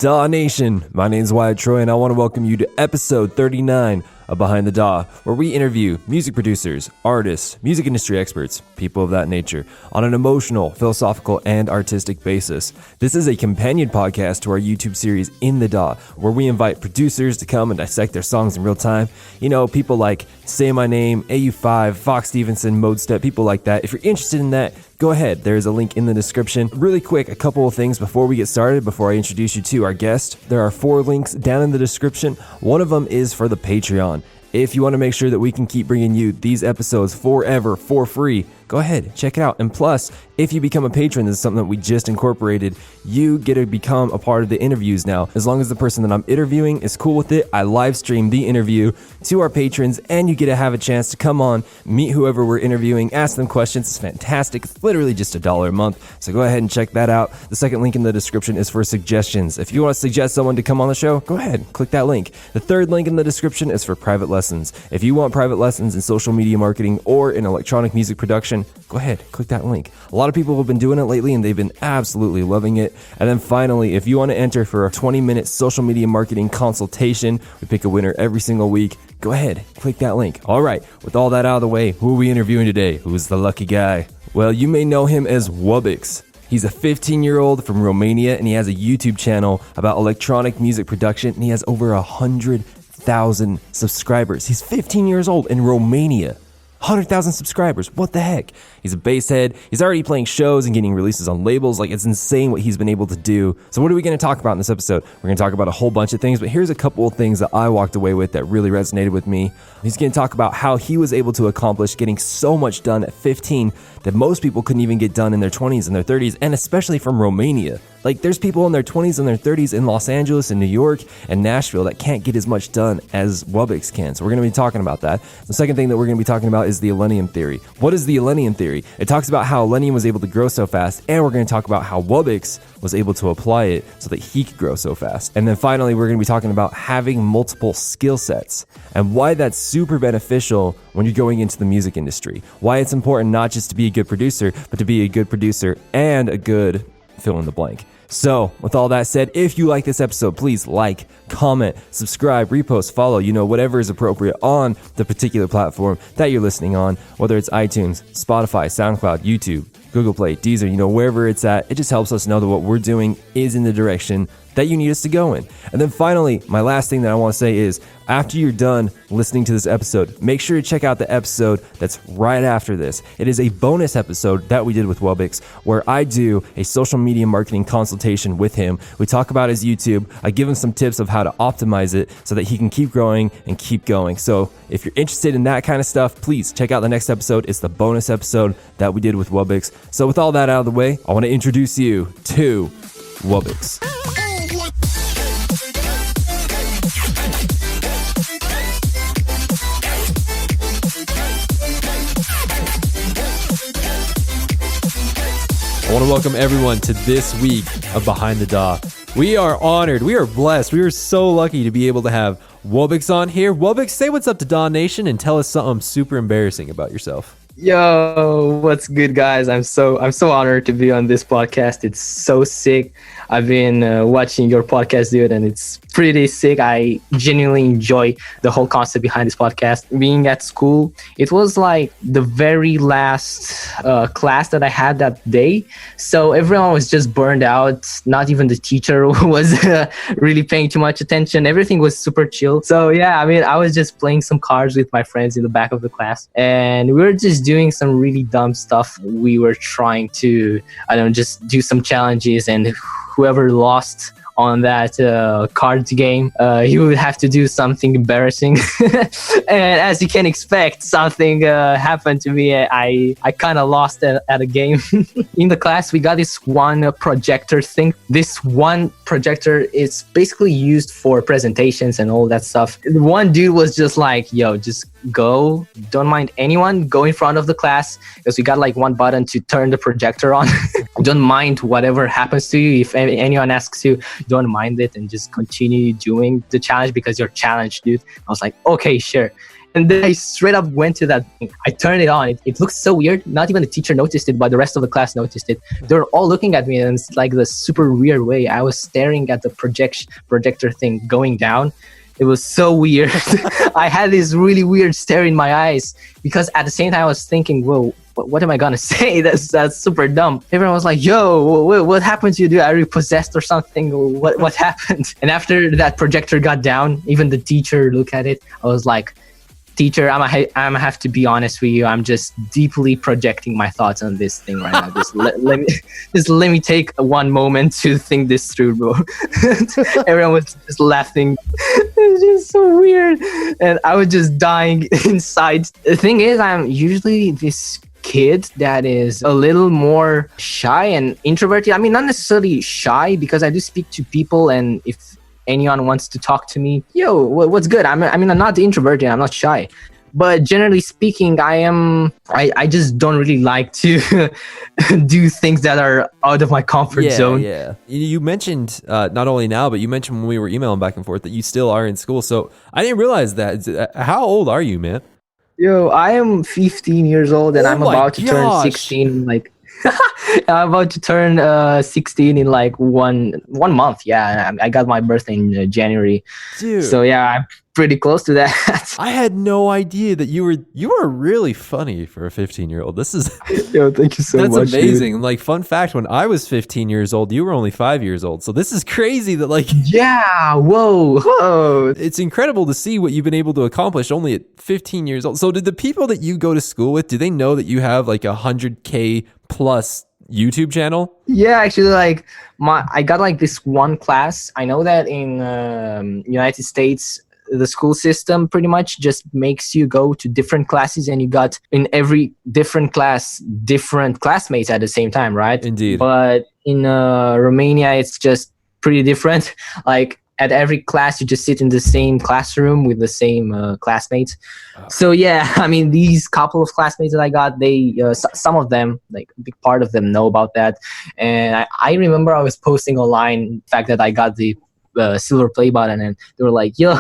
DAW Nation, my name is Wyatt Troy and I want to welcome you to episode 39 of Behind the DAW, where we interview music producers, artists, music industry experts, people of that nature, on an emotional, philosophical, and artistic basis. This is a companion podcast to our YouTube series In the DAW, where we invite producers to come and dissect their songs in real time. You know, people like Say My Name, AU5, Fox Stevenson, Mode Step, people like that. If you're interested in that, go ahead. There's a link in the description. Really quick, a couple of things before we get started, before I introduce you to our guest. There are 4 links down in the description. One of them is for the Patreon. If you want to make sure that we can keep bringing you these episodes forever for free, go ahead, check it out. And plus, if you become a patron, this is something that we just incorporated, you get to become a part of the interviews now. As long as the person that I'm interviewing is cool with it, I live stream the interview to our patrons, and you get to have a chance to come on, meet whoever we're interviewing, ask them questions. It's fantastic. It's literally just $1 a month. So go ahead and check that out. The second link in the description is for suggestions. If you want to suggest someone to come on the show, go ahead, click that link. The third link in the description is for private lessons. If you want private lessons in social media marketing or in electronic music production, go ahead, click that link. A lot of people have been doing it lately and they've been absolutely loving it. And then finally, if you want to enter for a 20-minute social media marketing consultation, we pick a winner every single week. Go ahead, click that link. All right, with all that out of the way, who are we interviewing today? Who's the lucky guy? Well, you may know him as Wubbix. He's a 15-year-old from Romania and he has a YouTube channel about electronic music production and he has over 100,000 subscribers. He's 15 years old in Romania. 100,000 subscribers. What the heck? He's a bass head. He's already playing shows and getting releases on labels. Like, it's insane what he's been able to do. So what are we going to talk about in this episode? We're going to talk about a whole bunch of things, but here's a couple of things that I walked away with that really resonated with me. He's going to talk about how he was able to accomplish getting so much done at 15 that most people couldn't even get done in their 20s and their 30s, and especially from Romania. Like, there's people in their 20s and their 30s in Los Angeles and New York and Nashville that can't get as much done as Wubbix can. So we're going to be talking about that. The second thing that we're going to be talking about is the Millennium Theory. What is the Millennium Theory? It talks about how Millennium was able to grow so fast, and we're going to talk about how Wubbix was able to apply it so that he could grow so fast. And then finally, we're going to be talking about having multiple skill sets and why that's super beneficial when you're going into the music industry. Why it's important not just to be a good producer, but to be a good producer and a good fill in the blank. So, with all that said, if you like this episode, please like, comment, subscribe, repost, follow, whatever is appropriate on the particular platform that you're listening on, whether it's iTunes, Spotify, SoundCloud, YouTube, Google Play, Deezer, wherever it's at. It just helps us know that what we're doing is in the direction that you need us to go in. And then finally, my last thing that I want to say is, after you're done listening to this episode, make sure to check out the episode that's right after this. It is a bonus episode that we did with Wubbix, where I do a social media marketing consultation with him. We talk about his YouTube. I give him some tips of how to optimize it so that he can keep growing and keep going. So if you're interested in that kind of stuff, please check out the next episode. It's the bonus episode that we did with Wubbix. So with all that out of the way, I want to introduce you to Wubbix. I want to welcome everyone to this week of Behind the DAW. We are honored. We are blessed. We are so lucky to be able to have Wubbix on here. Wubbix, say what's up to DAW Nation and tell us something super embarrassing about yourself. Yo, what's good, guys? I'm so honored to be on this podcast. It's so sick. I've been watching your podcast, dude, and it's pretty sick. I genuinely enjoy the whole concept behind this podcast. Being at school, it was like the very last class that I had that day. So everyone was just burned out. Not even the teacher was really paying too much attention. Everything was super chill. So yeah, I was just playing some cards with my friends in the back of the class, and we were just doing some really dumb stuff. We were trying to, just do some challenges, and whoever lost on that cards game, he would have to do something embarrassing. And as you can expect, something happened to me. I kind of lost at a game. In the class, we got this one projector thing. This one projector is basically used for presentations and all that stuff. One dude was just like, yo, just go, don't mind anyone, go in front of the class, because we got like one button to turn the projector on. Don't mind whatever happens to you. If anyone asks you, don't mind it and just continue doing the challenge because you're challenged, dude. I was like, okay, sure. And then I straight up went to that thing. I turned it on. It looked so weird. Not even the teacher noticed it, but the rest of the class noticed it. They were all looking at me, and it's like the super weird way. I was staring at the projector thing going down. It was so weird. I had this really weird stare in my eyes because at the same time I was thinking, whoa, what am I gonna say? That's super dumb. Everyone was like, yo, what happened to you, dude? Are you possessed or something? What happened? And after that projector got down, even the teacher looked at it. I was like, teacher, I'm gonna have to be honest with you. I'm just deeply projecting my thoughts on this thing right now. Let me take one moment to think this through, bro. Everyone was just laughing. It's just so weird, and I was just dying inside. The thing is, I'm usually this kid that is a little more shy and introverted. I mean, not necessarily shy because I do speak to people, and if anyone wants to talk to me, yo, what's good? I'm not introverted, I'm not shy, but generally speaking, I just don't really like to do things that are out of my comfort zone. Yeah. You mentioned not only now, but you mentioned when we were emailing back and forth that you still are in school. So I didn't realize that. How old are you, man? Yo, I am 15 years old, and I'm about to turn 16. I'm about to turn 16 in like one month. Yeah, I got my birthday in January. Dude. So yeah, I'm pretty close to that. I had no idea that you were really funny for a 15-year-old. This is yo, thank you so much. That's amazing. Dude. Like, fun fact, when I was 15 years old, you were only 5 years old. So this is crazy that yeah, whoa. It's incredible to see what you've been able to accomplish only at 15 years old. So did the people that you go to school with, do they know that you have like 100K plus YouTube channel? Yeah, actually, like I got like this one class. I know that in United States, the school system pretty much just makes you go to different classes, and you got in every different class different classmates at the same time, right? Indeed. But in Romania, it's just pretty different. Like at every class, you just sit in the same classroom with the same classmates. Oh. So yeah, I mean, these couple of classmates that I got, they some of them, like a big part of them, know about that. And I remember I was posting online the fact that I got the silver play button, and they were like, yo,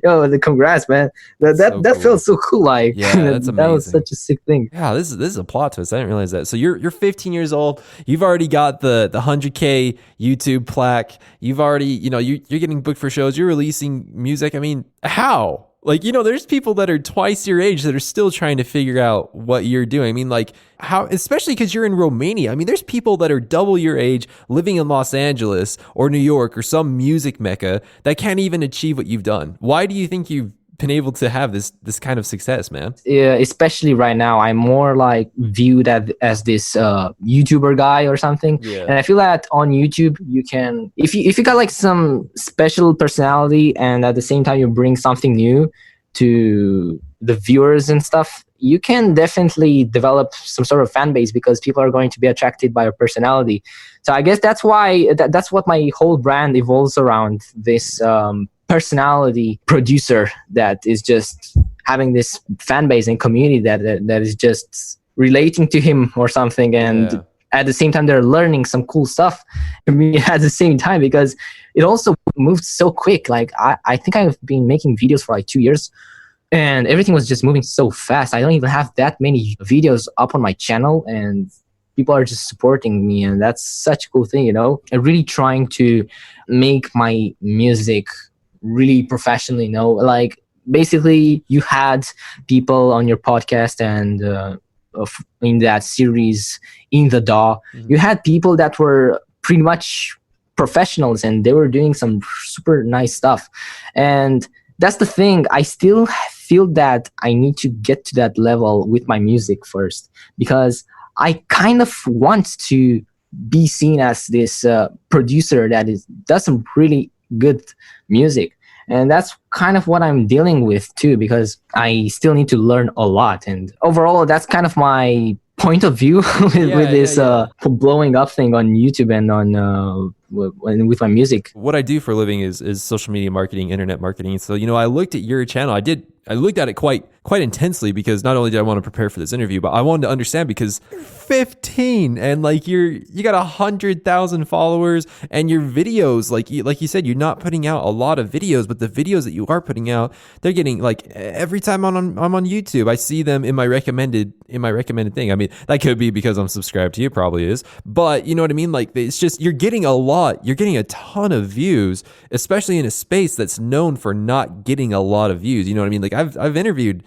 the congrats, man. That felt so cool. Like, yeah, that's amazing. That was such a sick thing. Yeah, this is a plot twist. I didn't realize that. So you're 15 years old. You've already got the 100K YouTube plaque. You've already, you're getting booked for shows. You're releasing music. I mean, how? Like, there's people that are twice your age that are still trying to figure out what you're doing. I mean, like, how, especially because you're in Romania. I mean, there's people that are double your age living in Los Angeles or New York or some music mecca that can't even achieve what you've done. Why do you think you've been able to have this kind of success, man? Yeah, especially right now, I'm more like viewed as this YouTuber guy or something. Yeah. And I feel that on YouTube, you can, if you got like some special personality, and at the same time you bring something new to the viewers and stuff, you can definitely develop some sort of fan base because people are going to be attracted by your personality. So I guess that's why that's what my whole brand evolves around, this personality producer that is just having this fan base and community that is just relating to him or something, and at the same time they're learning some cool stuff at the same time, because it also moved so quick. Like I think I've been making videos for like 2 years, and everything was just moving so fast. I don't even have that many videos up on my channel, and people are just supporting me, and that's such a cool thing, I'm really trying to make my music really professionally, like basically you had people on your podcast and in that series in the DAW, you had people that were pretty much professionals, and they were doing some super nice stuff. And that's the thing, I still feel that I need to get to that level with my music first, because I kind of want to be seen as this producer that does some really good music. And that's kind of what I'm dealing with too, because I still need to learn a lot. And overall, that's kind of my point of view with this blowing up thing on YouTube and on with my music. What I do for a living is social media marketing, internet marketing. So, I looked at your channel. I looked at it quite intensely because not only did I want to prepare for this interview, but I wanted to understand because you're 15 and like you got 100,000 followers, and your videos, like you said, you're not putting out a lot of videos, but the videos that you are putting out, they're getting, like, every time I'm on YouTube, I see them in my recommended thing. I mean, that could be because I'm subscribed to you, probably is, but you know what I mean? Like, it's just, you're getting a ton of views, especially in a space that's known for not getting a lot of views. You know what I mean? Like, I've interviewed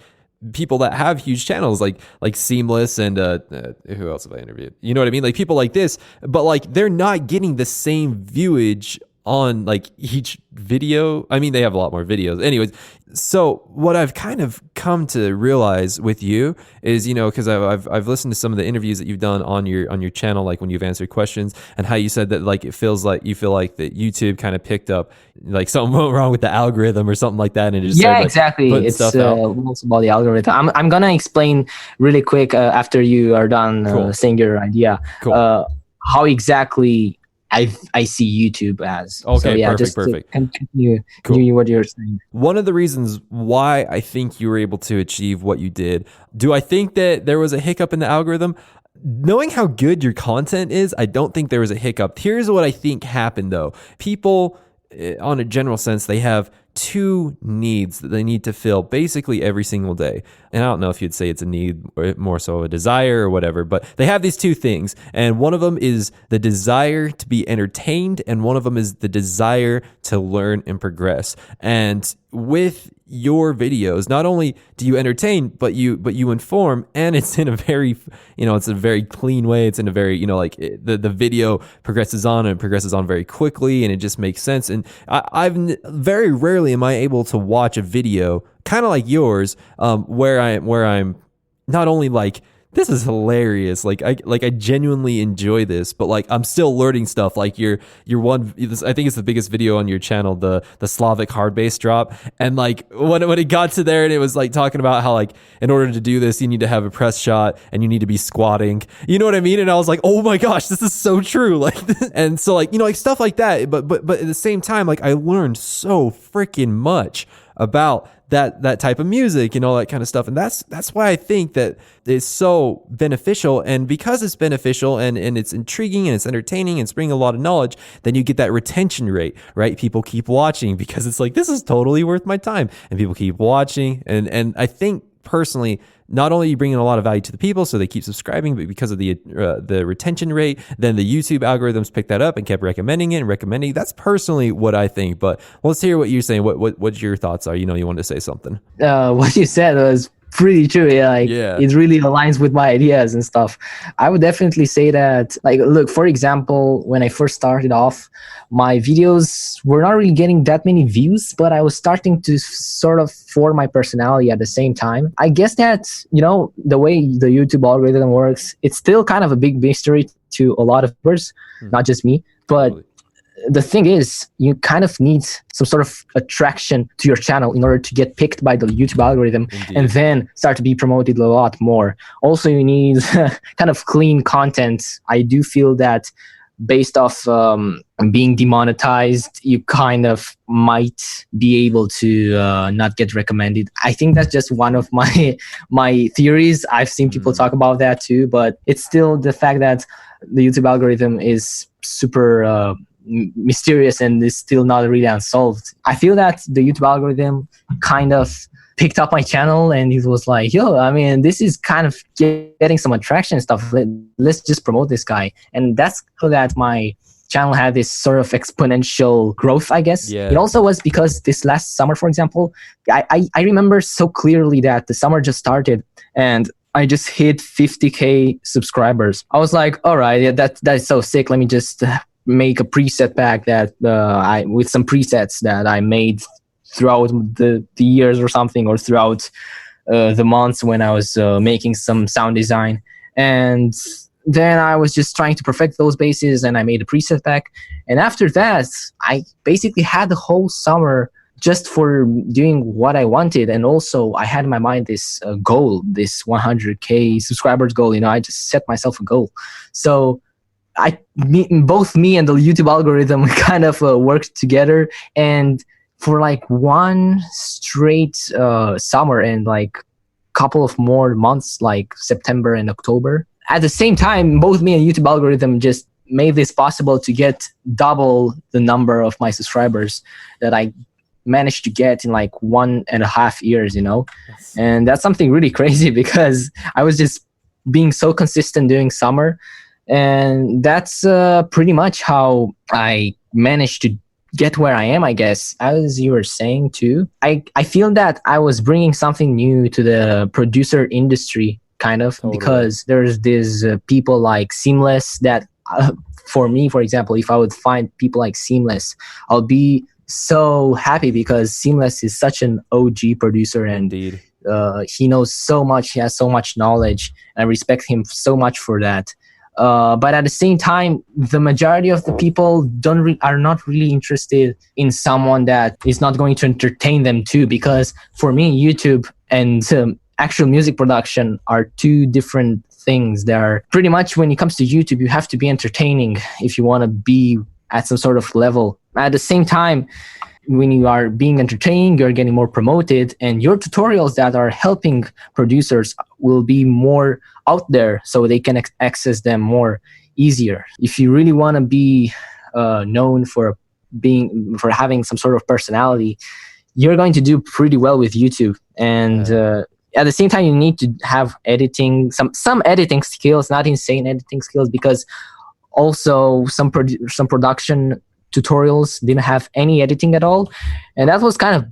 people that have huge channels like Seamless and who else have I interviewed? You know what I mean? Like, people like this, but like, they're not getting the same viewage on like each video. I mean, they have a lot more videos. Anyways, so what I've kind of come to realize with you is, because I've listened to some of the interviews that you've done on your channel, like when you've answered questions, and how you said that like it feels like you feel like that YouTube kind of picked up like something went wrong with the algorithm or something like that, and it just started, like, exactly. It's also about the algorithm. I'm gonna explain really quick after you are done saying your idea. Cool. How exactly I see YouTube as. Okay, so, yeah, perfect. Continue what you're saying. One of the reasons why I think you were able to achieve what you did, do I think that there was a hiccup in the algorithm? Knowing how good your content is, I don't think there was a hiccup. Here's what I think happened, though. People, on a general sense, they have two needs that they need to fill basically every single day. And I don't know if you'd say it's a need or more so a desire or whatever, but they have these two things. And one of them is the desire to be entertained, and one of them is the desire to learn and progress. And with your videos, not only do you entertain, but you inform, and it's in a very, it's a very clean way. It's in a very, the video progresses on, and it progresses on very quickly, and it just makes sense. And I've very rarely am I able to watch a video kind of like yours, where I'm not only like, this is hilarious, like I genuinely enjoy this, but like I'm still learning stuff. Like your one, I think it's the biggest video on your channel, the Slavic hard bass drop, and like when it got to there, and it was like talking about how like in order to do this you need to have a press shot and you need to be squatting, you know what I mean? And I was like, oh my gosh, this is so true. Like, and so like, like stuff like that, but at the same time, like I learned so freaking much about that type of music and all that kind of stuff. And that's why I think that it's so beneficial. And because it's beneficial and it's intriguing and it's entertaining and it's bringing a lot of knowledge, then you get that retention rate, right? People keep watching because it's like, this is totally worth my time. And people keep watching. And I think personally, not only are you bringing a lot of value to the people, so they keep subscribing, but because of the retention rate, then the YouTube algorithms picked that up and kept recommending it and recommending. That's personally what I think. But let's hear what you're saying. What your thoughts are. You wanted to say something. What you said was pretty true. It really aligns with my ideas and stuff. I would definitely say that, like, look, for example, when I first started off, my videos were not really getting that many views, but I was starting to sort of form my personality at the same time. I guess that, the way the YouTube algorithm works, it's still kind of a big mystery to a lot of viewers, not just me, but the thing is, you kind of need some sort of attraction to your channel in order to get picked by the YouTube algorithm. Indeed. And then start to be promoted a lot more. Also, you need kind of clean content. I do feel that based off being demonetized, you kind of might be able to not get recommended. I think that's just one of my theories. I've seen people talk about that too, but it's still the fact that the YouTube algorithm is super mysterious and is still not really unsolved. I feel that the YouTube algorithm kind of picked up my channel and it was like, yo, I mean, this is kind of getting some attraction and stuff. Let's just promote this guy. And that's how that my channel had this sort of exponential growth, I guess. Yeah. It also was because this last summer, for example, I remember so clearly that the summer just started and I just hit 50K subscribers. I was like, all right, yeah, that is so sick. Let me just make a preset pack that with some presets that I made throughout the years or something, or throughout the months when I was making some sound design. And then I was just trying to perfect those basses, and I made a preset pack. And after that, I basically had the whole summer just for doing what I wanted. And also I had in my mind this goal, this 100K subscribers goal. I just set myself a goal. So both me and the YouTube algorithm kind of worked together, and for like one straight summer and like couple of more months, like September and October. At the same time, both me and YouTube algorithm just made this possible to get double the number of my subscribers that I managed to get in like 1.5 years, Yes. and that's something really crazy because I was just being so consistent during summer, and that's pretty much how I managed to get where I am, I guess. As you were saying too, I feel that I was bringing something new to the producer industry, kind of, Totally. because there's these people like Seamless that for me, for example, if I would find people like Seamless, I'll be so happy because Seamless is such an OG producer, and Indeed. he knows so much. He has so much knowledge, and I respect him so much for that. But at the same time, the majority of the people are not really interested in someone that is not going to entertain them too. Because for me, YouTube and actual music production are two different things. They are pretty much, when it comes to YouTube, you have to be entertaining if you want to be at some sort of level. At the same time, when you are being entertaining, you're getting more promoted, and your tutorials that are helping producers will be more out there, so they can access them more easier. If you really want to be known for having some sort of personality, you're going to do pretty well with YouTube. And at the same time, you need to have some editing skills, not insane editing skills, because also some production tutorials didn't have any editing at all, and that was kind of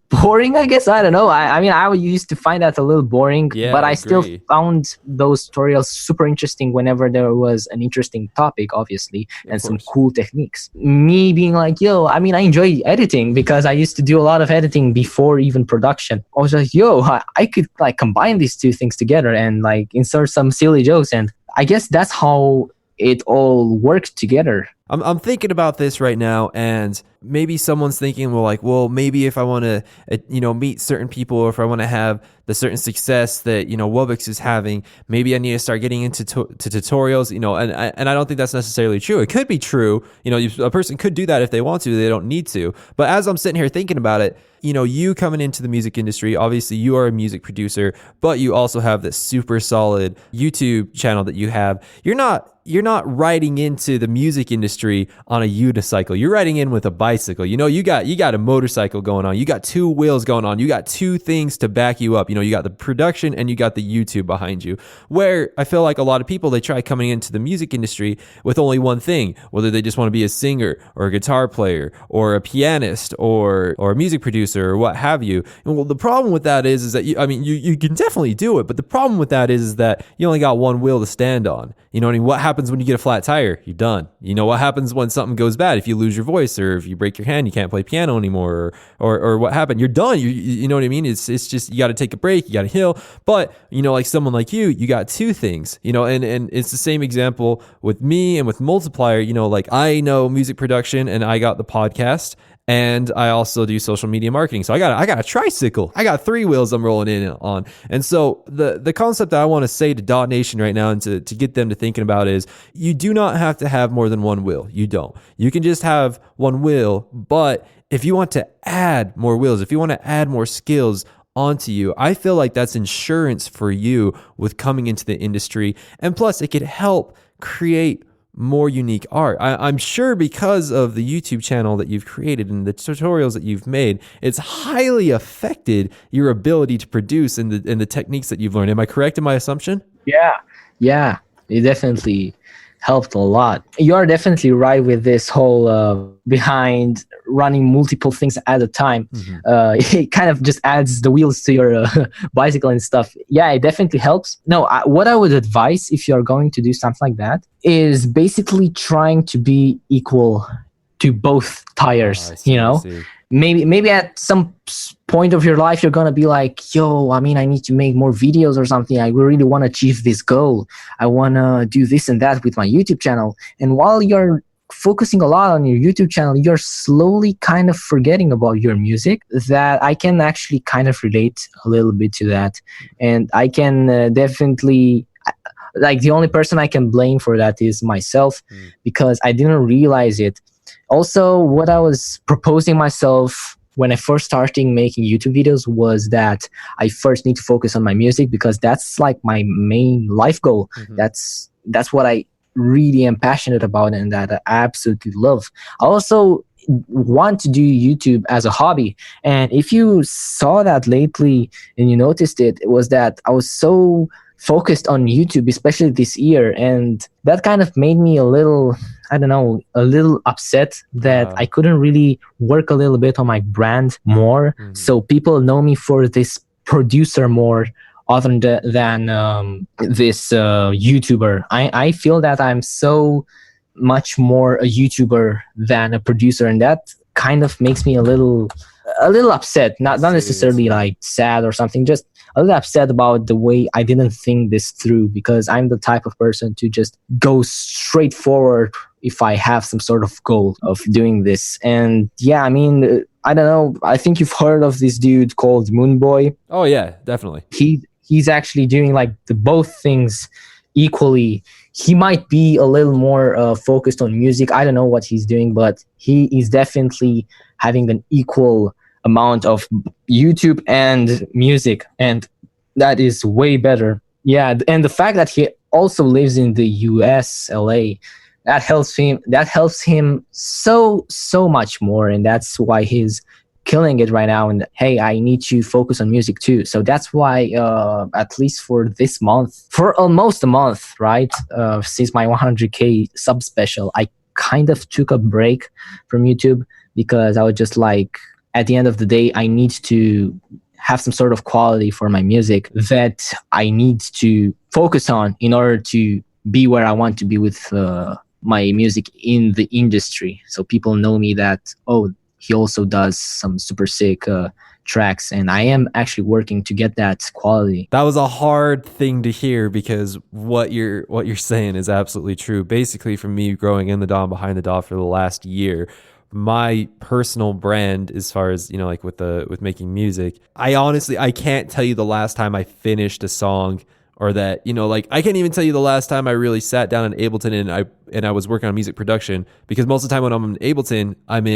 boring, I guess. I don't know. I mean, I used to find that a little boring, but I still found those tutorials super interesting whenever there was an interesting topic, obviously, and some cool techniques. Me being like, yo, I mean, I enjoy editing because I used to do a lot of editing before even production. I was like, yo, I could like combine these two things together and like insert some silly jokes, and I guess that's how it all worked together. I'm thinking about this right now, and maybe someone's thinking, well, maybe if I want to, meet certain people, or if I want to have the certain success that, Wubbix is having, maybe I need to start getting into to tutorials, and I don't think that's necessarily true. It could be true. A person could do that if they want to, they don't need to. But as I'm sitting here thinking about it, you coming into the music industry, obviously you are a music producer, but you also have this super solid YouTube channel that you have. You're not riding into the music industry on a unicycle. You're riding in with a bicycle. You got a motorcycle going on. You got two wheels going on. You got two things to back you up. You got the production and you got the YouTube behind you. Where I feel like a lot of people, they try coming into the music industry with only one thing, whether they just want to be a singer or a guitar player or a pianist or a music producer or what have you. And well, the problem with that is that you can definitely do it, but the problem with that is that you only got one wheel to stand on. What happens when you get a flat tire? You're done. What happens when something goes bad? If you lose your voice, or if you break your hand, you can't play piano anymore, or what happened? You're done. You know what I mean? It's just, you got to take a break, you got to heal. But like someone like you got two things. And it's the same example with me and with Multiplier. Like I know music production, and I got the podcast, and I also do social media marketing. So I got a tricycle. I got three wheels I'm rolling in on. And so the concept that I want to say to DAW Nation right now, and to get them to thinking about, is you do not have to have more than one wheel. You don't. You can just have one wheel. But if you want to add more wheels, if you want to add more skills onto you, I feel like that's insurance for you with coming into the industry. And plus, it could help create more unique art. I'm sure because of the YouTube channel that you've created and the tutorials that you've made, it's highly affected your ability to produce and the techniques that you've learned. Am I correct in my assumption? Yeah, it definitely helped a lot. You are definitely right with this whole behind running multiple things at a time. It kind of just adds the wheels to your bicycle and stuff. Yeah, it definitely helps. No, what I would advise if you're going to do something like that is basically trying to be equal to both tires. I see. Maybe at some point of your life, you're going to be like, yo, I need to make more videos or something. I really want to achieve this goal. I want to do this and that with my YouTube channel. And while you're focusing a lot on your YouTube channel, you're slowly kind of forgetting about your music. That I can actually kind of relate a little bit to that. And I can definitely... like the only person I can blame for that is myself, because I didn't realize it. Also, what I was proposing myself when I first started making YouTube videos was that I first need to focus on my music, because that's like my main life goal. That's what I really am passionate about and that I absolutely love. I also want to do YouTube as a hobby. And if you saw that lately and you noticed it, it was that I was so focused on YouTube, especially this year. And that kind of made me a little, I don't know, a little upset that I couldn't really work a little bit on my brand more. So people know me for this producer more other than this YouTuber. I feel that I'm so much more a YouTuber than a producer, and that kind of makes me a little upset. Not necessarily like sad or something, just a little upset about the way I didn't think this through, because I'm the type of person to just go straight forward if I have some sort of goal of doing this. And yeah, I mean, I don't know, I think you've heard of this dude called Moonboy. Oh yeah, definitely. He's actually doing like the both things equally. He might be a little more focused on music. I don't know what he's doing, but he is definitely having an equal amount of YouTube and music, and that is way better. Yeah, and the fact that he also lives in the US, LA, that helps him so much more, and that's why he's killing it right now. And hey, I need to focus on music too. So that's why at least for this month, for almost a month, right, since my 100k sub special, I kind of took a break from YouTube, because I was just like, at the end of the day, I need to have some sort of quality for my music that I need to focus on in order to be where I want to be with my music in the industry. So people know me that, oh, he also does some super sick tracks, and I am actually working to get that quality. That was a hard thing to hear, because what you're saying is absolutely true. Basically, from me growing in the DAW and behind the DAW for the last year, my personal brand, as far as, you know, like with making music, I can't tell you the last time I finished a song, or that, you know, like I can't even tell you the last time I really sat down in Ableton and I was working on music production, because most of the time when I'm in Ableton, I'm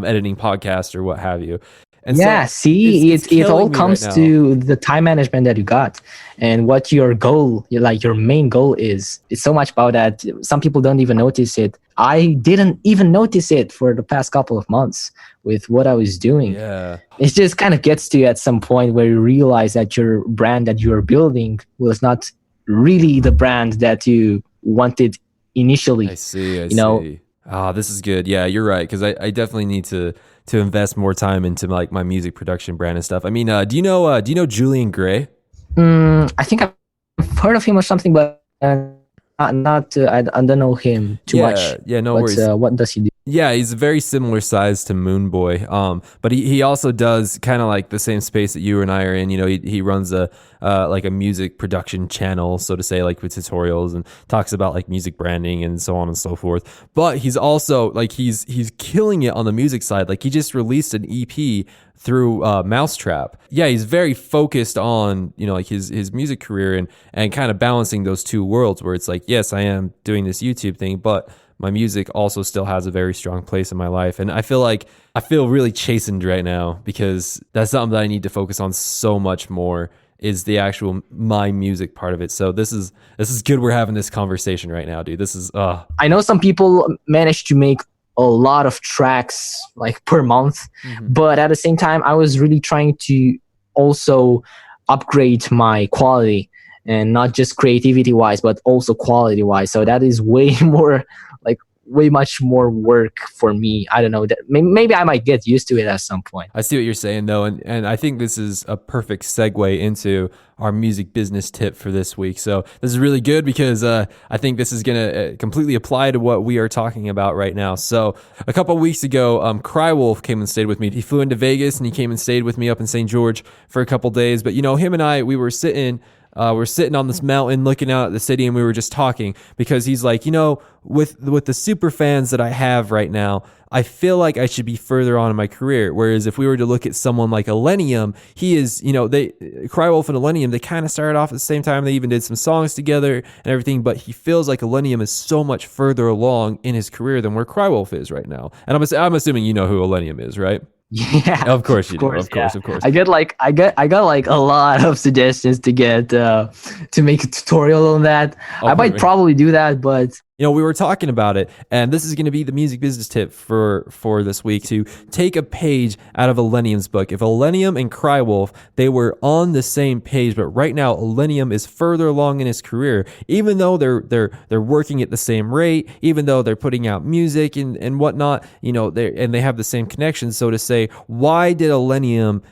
editing podcasts or what have you. And yeah, so see, it all comes right to the time management that you got and what your goal, your main goal is. It's so much about that. Some people don't even notice it. I didn't even notice it for the past couple of months with what I was doing. Yeah. It just kind of gets to you at some point where you realize that your brand that you're building was not really the brand that you wanted initially. I see. Ah, this is good. Yeah, you're right. Because I definitely need to invest more time into like my music production brand and stuff. I mean, do you know Julian Gray? I think I've heard of him or something, but I don't know him too much. Yeah, no worries. What does he do? Yeah, he's very similar size to Moonboy. But he also does kind of like the same space that you and I are in. You know, he runs a like a music production channel, so to say, like with tutorials, and talks about like music branding and so on and so forth. But he's also like he's killing it on the music side. Like he just released an EP through Mousetrap. Yeah, he's very focused on, you know, like his music career and kind of balancing those two worlds, where it's like, yes, I am doing this YouTube thing, but my music also still has a very strong place in my life. And I feel really chastened right now, because that's something that I need to focus on so much more, is the actual my music part of it. So this is good we're having this conversation right now, dude. This is I know some people manage to make a lot of tracks like per month, but at the same time I was really trying to also upgrade my quality, and not just creativity wise but also quality wise. So that is way much more work for me. I don't know, that maybe I might get used to it at some point. I see what you're saying though, and I think this is a perfect segue into our music business tip for this week. So this is really good, because I think this is going to completely apply to what we are talking about right now. So a couple of weeks ago, Crywolf came and stayed with me. He flew into Vegas and he came and stayed with me up in St. George for a couple days. But you know, him and I, we were sitting on this mountain looking out at the city, and we were just talking, because he's like, you know, with the super fans that I have right now, I feel like I should be further on in my career. Whereas if we were to look at someone like Illenium, he is, Crywolf and Illenium, they kind of started off at the same time. They even did some songs together and everything, but he feels like Illenium is so much further along in his career than where Crywolf is right now. And I'm assuming you know who Illenium is, right? Yeah, of course you do. Of course. I got like a lot of suggestions to get to make a tutorial on that. I might probably do that, but we were talking about it, and this is going to be the music business tip for this week, to take a page out of Illenium's book. If Illenium and Crywolf, they were on the same page, but right now Illenium is further along in his career, even though they're working at the same rate, even though they're putting out music and whatnot, they have the same connections. So to say, why did Illenium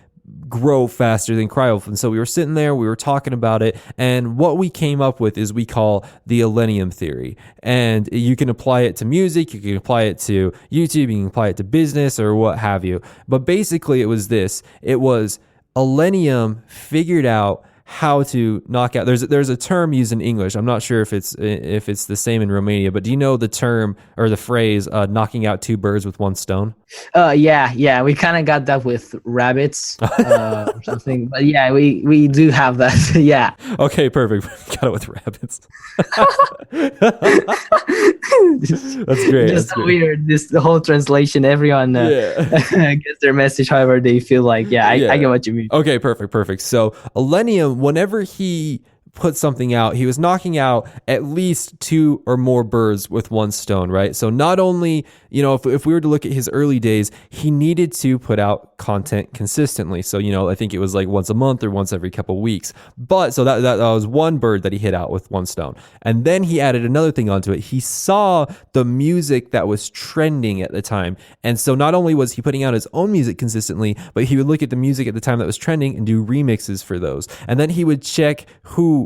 grow faster than Crywolf? And so we were sitting there, we were talking about it, and what we came up with is we call the Illenium theory. And you can apply it to music, you can apply it to YouTube, you can apply it to business or what have you. But basically it was this. It was Illenium figured out how to knock out. There's a term used in English. I'm not sure if it's the same in Romania, but do you know the term or the phrase knocking out two birds with one stone? Yeah, we kind of got that with rabbits or something. But yeah, we do have that. Yeah. Okay, perfect. Got it with rabbits. That's great. Just so weird. The whole translation. Everyone gets their message however they feel like. I get what you mean. Okay, perfect. So Illenium, whenever he put something out, he was knocking out at least two or more birds with one stone, right? So not only, if we were to look at his early days, he needed to put out content consistently. So, I think it was like once a month or once every couple of weeks. But so that was one bird that he hit out with one stone. And then he added another thing onto it. He saw the music that was trending at the time. And so not only was he putting out his own music consistently, but he would look at the music at the time that was trending and do remixes for those. And then he would check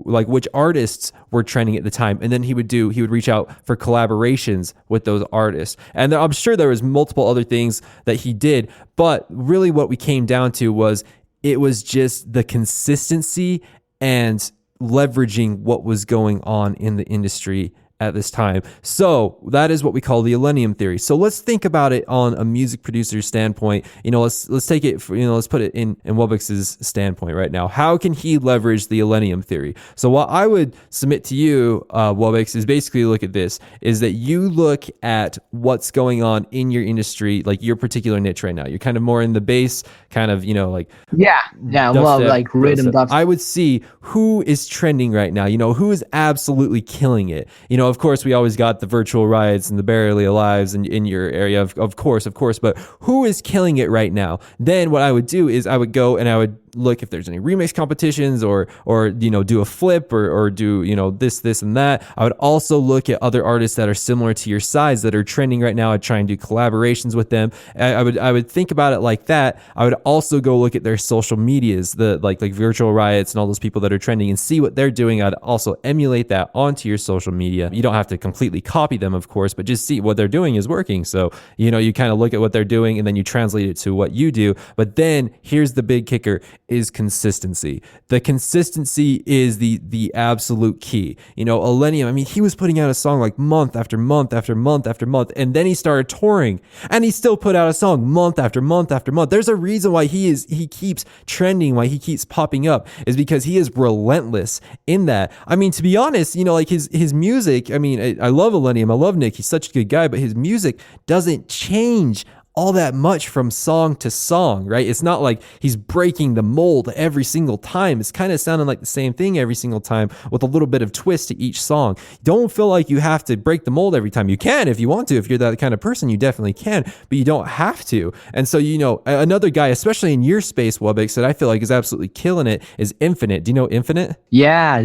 which artists were trending at the time, and then he would reach out for collaborations with those artists. And I'm sure there was multiple other things that he did, but really what we came down to was it was just the consistency and leveraging what was going on in the industry at this time. So that is what we call the Illenium theory. So let's think about it on a music producer's standpoint. Let's take it, let's put it in Wubbix's standpoint right now. How can he leverage the Illenium theory? So what I would submit to you, Wubbix, is basically look at this, is that you look at what's going on in your industry, like your particular niche right now. You're kind of more in the bass, kind of, like rhythm dubstep. I would see who is trending right now, who is absolutely killing it. Of course, we always got the Virtual Riots and the Barely Alives in your area, of course, but who is killing it right now? Then what I would do is I would go and I would look if there's any remix competitions or do a flip or do this and that. I would also look at other artists that are similar to your size that are trending right now. I'd try and do collaborations with them. I would think about it like that. I would also go look at their social medias, the like Virtual Riots and all those people that are trending, and see what they're doing. I'd also emulate that onto your social media. You don't have to completely copy them, of course, but just see what they're doing is working. So you kind of look at what they're doing and then you translate it to what you do. But then here's the big kicker: is consistency. The consistency is the absolute key. Illenium, he was putting out a song like month after month after month after month, and then he started touring and he still put out a song month after month after month. There's a reason why he keeps trending, why he keeps popping up, is because he is relentless in that. To be honest, his music, I love Illenium, I love Nick, he's such a good guy, but his music doesn't change all that much from song to song, right? It's not like he's breaking the mold every single time. It's kind of sounding like the same thing every single time with a little bit of twist to each song. Don't feel like you have to break the mold every time. You can if you want to. If you're that kind of person, you definitely can, but you don't have to. And so, another guy, especially in your space, Wubbix, that I feel like is absolutely killing it is Infinite. Do you know Infinite? Yeah.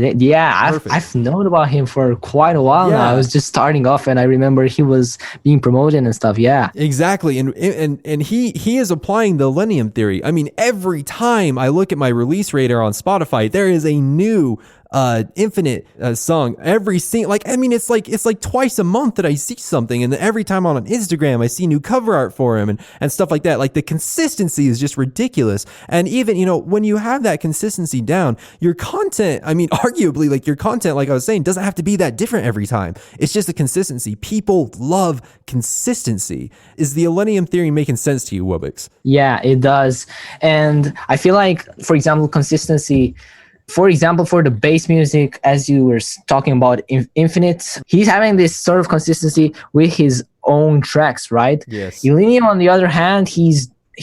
I've known about him for quite a while now. I was just starting off and I remember he was being promoted and stuff. Yeah. Exactly. And he is applying the Illenium theory. Every time I look at my release radar on Spotify, there is a new Infinite song every single, like, I mean, it's like twice a month that I see something, and then every time on Instagram I see new cover art for him and stuff like that. Like, the consistency is just ridiculous. And even, you know, when you have that consistency down, your content, I mean, arguably, like, your content, like I was saying, doesn't have to be that different every time. It's just the consistency. People love consistency. Is the Millennium Theory making sense to you, Wubbix? Yeah, it does. And I feel like, for example, consistency, for example, for the bass music, as you were talking about Infinite, he's having this sort of consistency with his own tracks, right? Yes. Millennium, on the other hand, he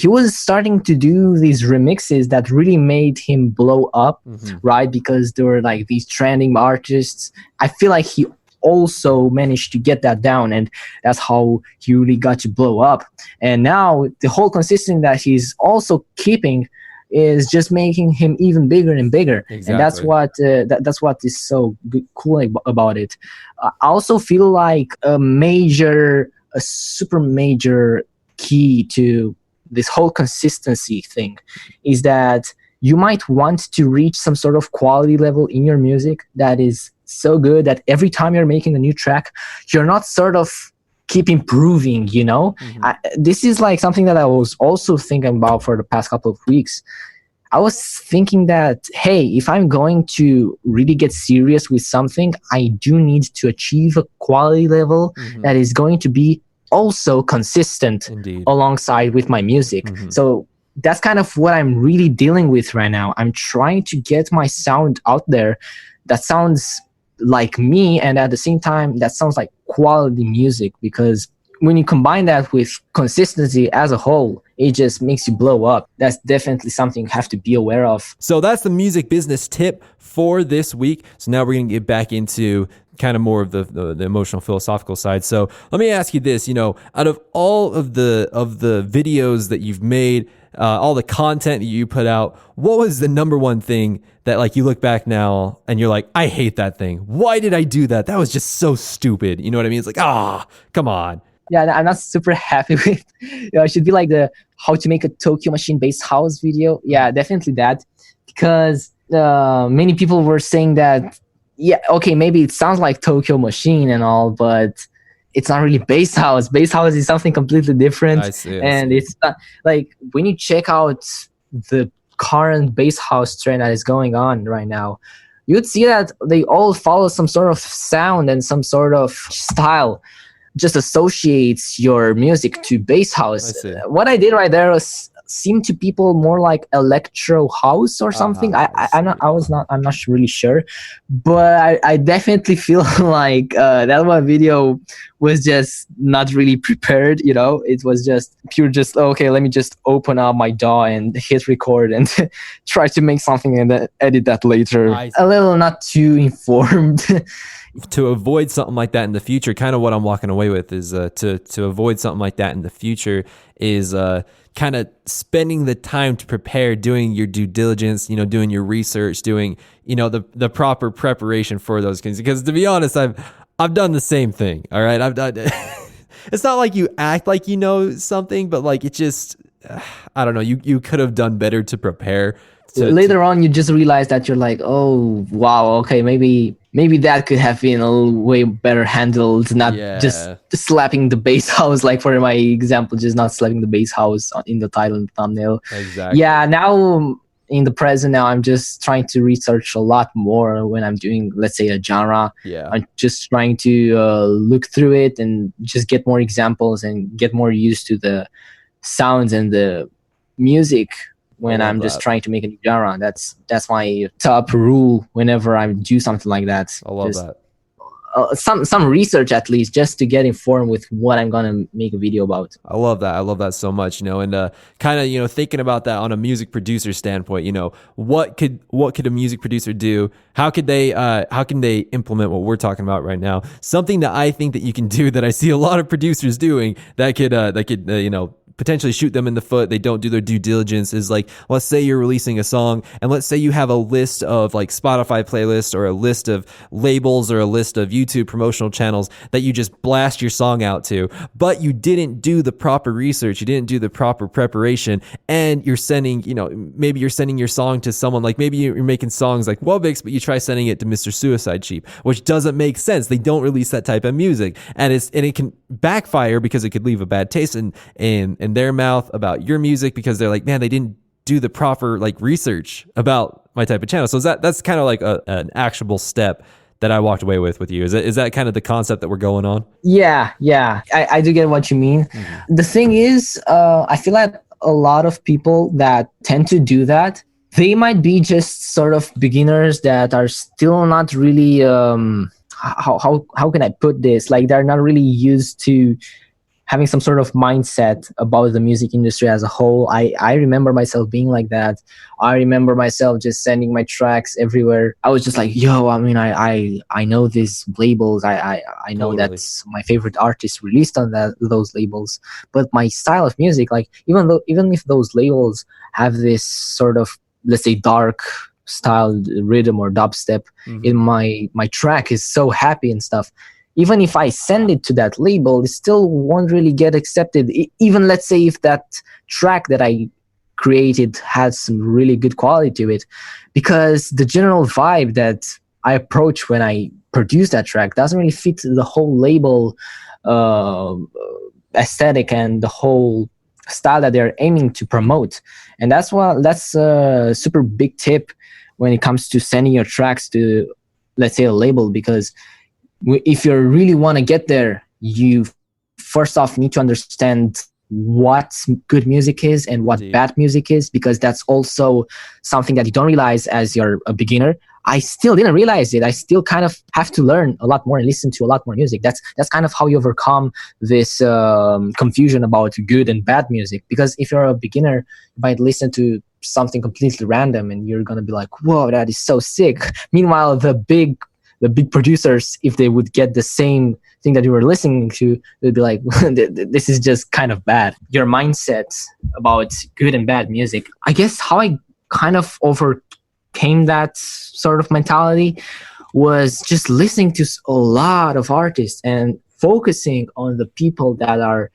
was starting to do these remixes that really made him blow up, right? Because there were like these trending artists. I feel like he also managed to get that down, and that's how he really got to blow up. And now the whole consistency that he's also keeping is just making him even bigger and bigger. Exactly. And that's what is so cool about it. I also feel like a super major key to this whole consistency thing is that you might want to reach some sort of quality level in your music that is so good that every time you're making a new track, you're not sort of keep improving, you know? This is like something that I was also thinking about for the past couple of weeks. I was thinking that, hey, if I'm going to really get serious with something, I do need to achieve a quality level that is going to be also consistent alongside with my music. So that's kind of what I'm really dealing with right now. I'm trying to get my sound out there that sounds like me, and at the same time that sounds like quality music, because when you combine that with consistency as a whole, it just makes you blow up. That's definitely something you have to be aware of. So that's the music business tip for this week. So now we're going to get back into kind of more of the emotional philosophical side. So let me ask you this, you know, out of all of the videos that you've made, all the content that you put out, what was the number one thing that, like, you look back now and you're like, I hate that thing. Why did I do that? That was just so stupid. You know what I mean? It's like, come on. Yeah, I'm not super happy with, it should be like the how to make a Tokyo Machine bass house video. Yeah, definitely that. Because many people were saying that, yeah, okay, maybe it sounds like Tokyo Machine and all, but it's not really bass house. Bass house is something completely different. I see. It's not like, when you check out the current bass house trend that is going on right now, you'd see that they all follow some sort of sound and some sort of style just associates your music to bass house. What I did right there was seem to people more like electro house or something. I'm not really sure, but I definitely feel like that one video was just not really prepared. You know, it was just pure, just okay, let me just open up my DAW and hit record and try to make something and then edit that later. A little not too informed. To avoid something like that in the future, kind of what I'm walking away with is to avoid something like that in the future is kind of spending the time to prepare, doing your due diligence, you know, doing your research, doing, you know, the proper preparation for those things. Because to be honest, I've done the same thing. All right, I've done. It's not like you act like you know something, but like it just, I don't know. You could have done better to prepare. Later on, you just realize that you're like, oh wow, okay, maybe that could have been a little way better handled, not just slapping the bass house, like for my example, just not slapping the bass house in the title and thumbnail. Exactly. Yeah, now in the present, now I'm just trying to research a lot more when I'm doing, let's say, a genre. Yeah. I'm just trying to look through it and just get more examples and get more used to the sounds and the music when I'm just trying to make a new genre. That's my top rule whenever I do something like that. I love that. Some research at least, just to get informed with what I'm gonna make a video about. I love that. I love that so much, you know, and kind of, you know, thinking about that on a music producer standpoint, you know, what could a music producer do? How can they implement what we're talking about right now? Something that I think that you can do that I see a lot of producers doing that could you know, potentially shoot them in the foot. They don't do their due diligence. Is like, let's say you're releasing a song, and let's say you have a list of like Spotify playlists or a list of labels or a list of YouTube promotional channels that you just blast your song out to, but you didn't do the proper research, you didn't do the proper preparation, and you're sending, maybe you're sending your song to someone, like maybe you're making songs like Wubbix, but you try sending it to Mr. Suicide Sheep, which doesn't make sense. They don't release that type of music, and it can backfire because it could leave a bad taste in their mouth about your music, because they're like, man, they didn't do the proper like research about my type of channel. So that's kind of like an actionable step that I walked away with you. Is that kind of the concept that we're going on? Yeah. I do get what you mean. Mm-hmm. The thing is, I feel like a lot of people that tend to do that, they might be just sort of beginners that are still not really, how can I put this? Like, they're not really used to having some sort of mindset about the music industry as a whole. I remember myself being like that. I remember myself just sending my tracks everywhere. I was just like, yo, I mean, I know these labels. I know Totally. that's my favorite artist released on those labels. But my style of music, like even if those labels have this sort of, let's say, dark style rhythm or dubstep, in my track is so happy and stuff. Even if I send it to that label, it still won't really get accepted. Even let's say if that track that I created has some really good quality to it, because the general vibe that I approach when I produce that track doesn't really fit the whole label aesthetic and the whole style that they're aiming to promote. And that's a super big tip when it comes to sending your tracks to, let's say, a label, because if you really want to get there, you first off need to understand what good music is and what bad music is, because that's also something that you don't realize as you're a beginner. I still didn't realize it. I still kind of have to learn a lot more and listen to a lot more music. That's kind of how you overcome this confusion about good and bad music. Because if you're a beginner, you might listen to something completely random and you're going to be like, whoa, that is so sick. Meanwhile, the big producers, if they would get the same thing that you were listening to, they'd be like, this is just kind of bad. Your mindset about good and bad music. I guess how I kind of overcame that sort of mentality was just listening to a lot of artists and focusing on the people that are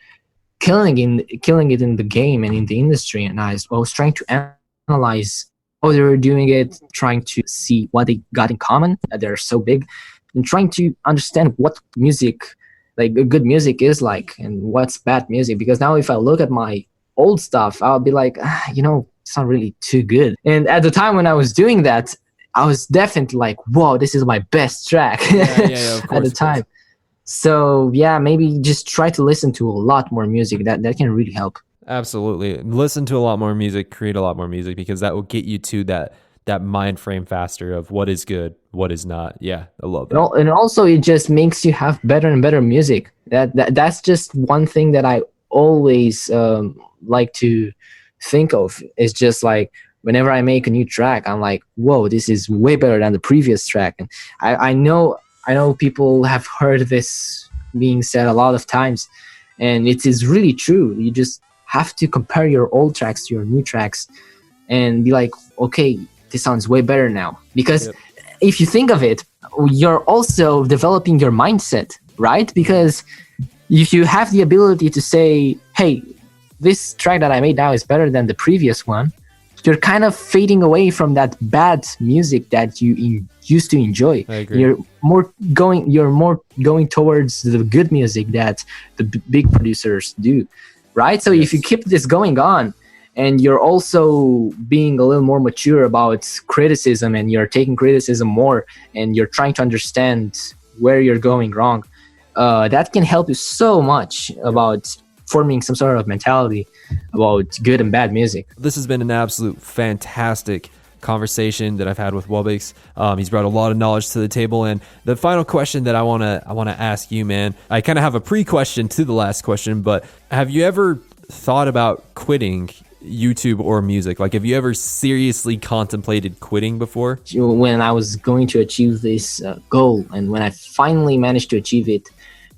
killing it in the game and in the industry. And I was trying to analyze how they were doing it, trying to see what they got in common, that they're so big, and trying to understand what music, like good music is like, and what's bad music. Because now if I look at my old stuff, I'll be like, it's not really too good. And at the time when I was doing that, I was definitely like, whoa, this is my best track of course, at the time. So yeah, maybe just try to listen to a lot more music. That can really help. Absolutely. Listen to a lot more music, create a lot more music, because that will get you to that mind frame faster of what is good, what is not. Yeah, I love that. And also it just makes you have better and better music. That's just one thing that I always like to think of. It's just like whenever I make a new track, I'm like, whoa, this is way better than the previous track. And I know people have heard this being said a lot of times, and it is really true. You just have to compare your old tracks to your new tracks and be like, okay, this sounds way better now. Because if you think of it, you're also developing your mindset, right? Because if you have the ability to say, hey, this track that I made now is better than the previous one, you're kind of fading away from that bad music that you used to enjoy. I agree. You're more going towards the good music that the big producers do. Right? So if you keep this going on, and you're also being a little more mature about criticism, and you're taking criticism more, and you're trying to understand where you're going wrong, that can help you so much about forming some sort of mentality about good and bad music. This has been an absolute fantastic conversation that I've had with Wubbix. He's brought a lot of knowledge to the table. And the final question that I want to ask you, man, I kind of have a pre-question to the last question, but have you ever thought about quitting YouTube or music? Like, have you ever seriously contemplated quitting before? When I was going to achieve this goal, and when I finally managed to achieve it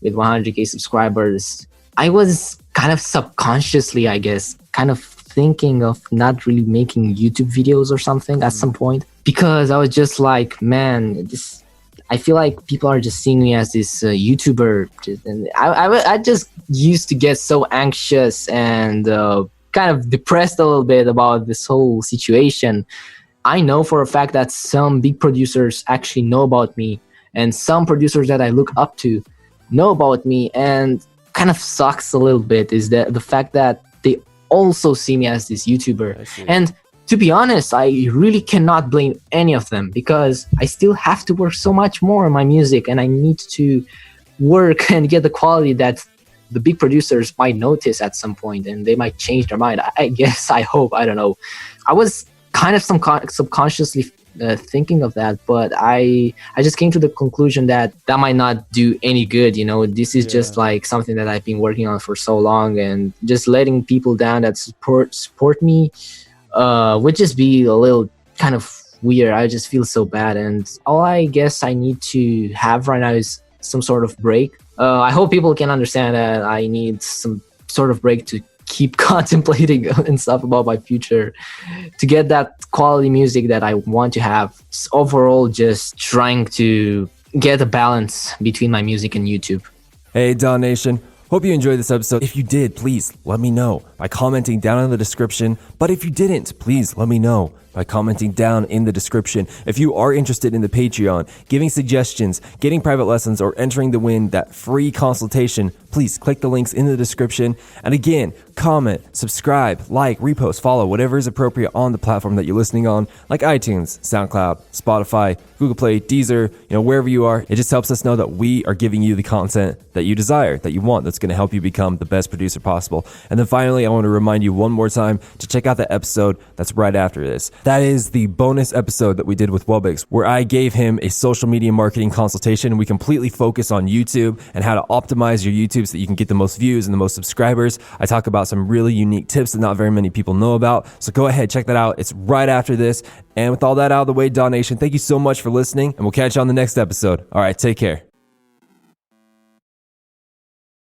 with 100K subscribers, I was kind of subconsciously, I guess, kind of thinking of not really making YouTube videos or something at some point, because I was just like, man, this, I feel like people are just seeing me as this YouTuber. And I just used to get so anxious and kind of depressed a little bit about this whole situation. I know for a fact that some big producers actually know about me, and some producers that I look up to know about me, and kind of sucks a little bit is that the fact that they also see me as this YouTuber. And to be honest, I really cannot blame any of them, because I still have to work so much more on my music, and I need to work and get the quality that the big producers might notice at some point, and they might change their mind. I guess, I hope, I don't know. I was kind of subconsciously thinking of that, but I just came to the conclusion that that might not do any good. You know, this is just like something that I've been working on for so long, and just letting people down that support me would just be a little kind of weird. I just feel so bad, and all I guess I need to have right now is some sort of break. I hope people can understand that I need some sort of break to keep contemplating and stuff about my future, to get that quality music that I want to have. Overall, just trying to get a balance between my music and YouTube. Hey, DAW Nation. Hope you enjoyed this episode. If you did, please let me know by commenting down in the description. But if you didn't, please let me know by commenting down in the description. If you are interested in the Patreon, giving suggestions, getting private lessons, or entering to win that free consultation, please click the links in the description. And again, comment, subscribe, like, repost, follow, whatever is appropriate on the platform that you're listening on, like iTunes, SoundCloud, Spotify, Google Play, Deezer, wherever you are. It just helps us know that we are giving you the content that you desire, that you want, that's going to help you become the best producer possible. And then finally, I want to remind you one more time to check out the episode that's right after this. That is the bonus episode that we did with Wubbix, where I gave him a social media marketing consultation. We completely focus on YouTube and how to optimize your YouTube so that you can get the most views and the most subscribers. I talk about some really unique tips that not very many people know about. So go ahead, check that out. It's right after this. And with all that out of the way, DAW Nation, thank you so much for listening, and we'll catch you on the next episode. All right, take care.